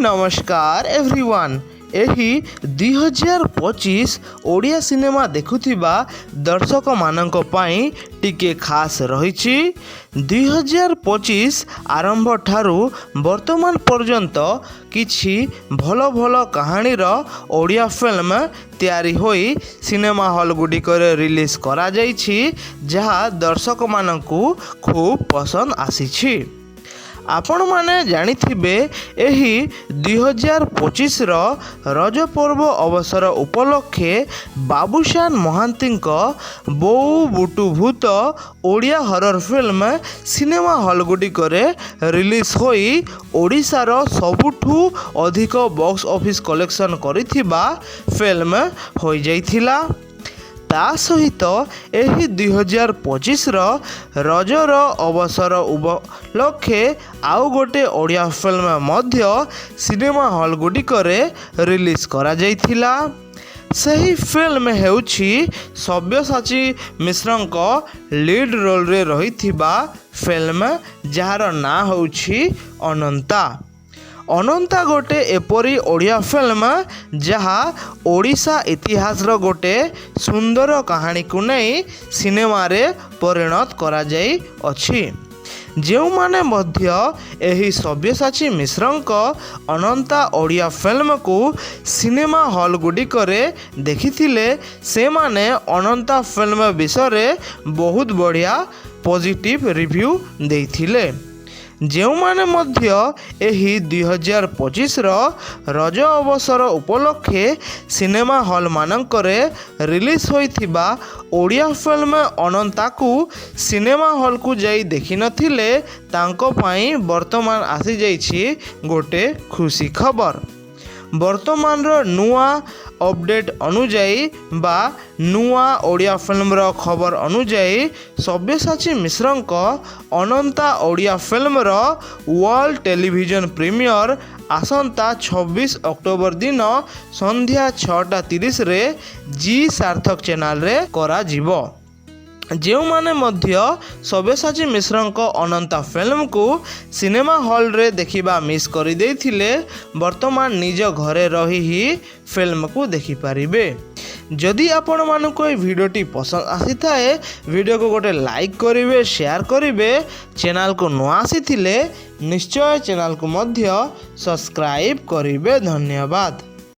नमस्कार एवरीवन। एही 2025 ओडिया सिनेमा देखुथिबा दर्शक मानक पाई टिके खास रहिछि। 2025 आरंभ ठारू वर्तमान पर्यंत किछि भल भल कहानीर ओडिया फिल्म तैयारी होई सिनेमा हॉल गुडिकरे रिलीज करा जाइछि, जहा दर्शक मानकु खूब पसंद आसीछि। आपण माने जानिथिबे एही 2025 रज पर्व अवसर उपलक्षे Babushan महांतींक Bou Butu Bhuta Odia horror film cinema hall गुडिकरे रिलीज होई ओडिशार सबुठु अधिक बॉक्स ऑफिस कलेक्शन करिथिबा फिल्म होई जाइथिला। ता सहित एही 2025 रजर अवसर उपलक्षे आउ गोटे ओडिया फिल्म मध्य सिनेमा हॉल गुडिकरे रिलीज करा जाइथिला। सही फिल्म हेउछि सब्यसाची मिश्रंक लीड रोल रे रहिथिबा फिल्म जार ना होउछि अनंता। अनंता गोटे एपरी ओडिया फिल्म जहा ओडिशा इतिहास रो गोटे सुंदर कहानी को नहीं सिनेमा रे परिणत करा जाई अछि। जो माने मध्य एही सब्यसाची मिश्रंक अनंता ओडिया फिल्म को सिनेमा हॉल गुडिकरे देखिथिले से माने अनंता फिल्म विषय बहुत बढ़िया पॉजिटिव रिव्यू देइथिले। जो माने मध्य एही 2025 रज अवसर उपलक्षे सिनेमा हॉल मानकरे रिलीज होइथिबा ओडिया फिल्म अनंता को सिनेमा हॉल को जाई देखि नथिले तांको पाई वर्तमान आसी जाइछि गोटे खुशी खबर। वर्तमान नुआ अपडेट अनुजाई बा नुआ ओडिया फिल्म रो खबर अनुजाई सब्यसाची मिश्रंक अनंता ओडिया फिल्म रो वर्ल्ड टेलीविजन प्रीमियर आसंता 26 अक्टोबर दिन संध्या 6:30 रे जी सार्थक चैनल रे करा जिवो। जो माने मध्य सब्यसाची मिश्रंक अनंता फिल्म को सिनेमा हॉल रे देखिबा मिस करि देथिले वर्तमान निज घरे रही ही फिल्म को देखि पारिबे। जदि आपण मानको ए वीडियोटी पसंद आसी थाए वीडियो को गोटे लाइक करिवे, शेयर करिवे। चैनल को न आसी थिले निश्चय चैनल को मध्य सब्सक्राइब करिवे। धन्यवाद।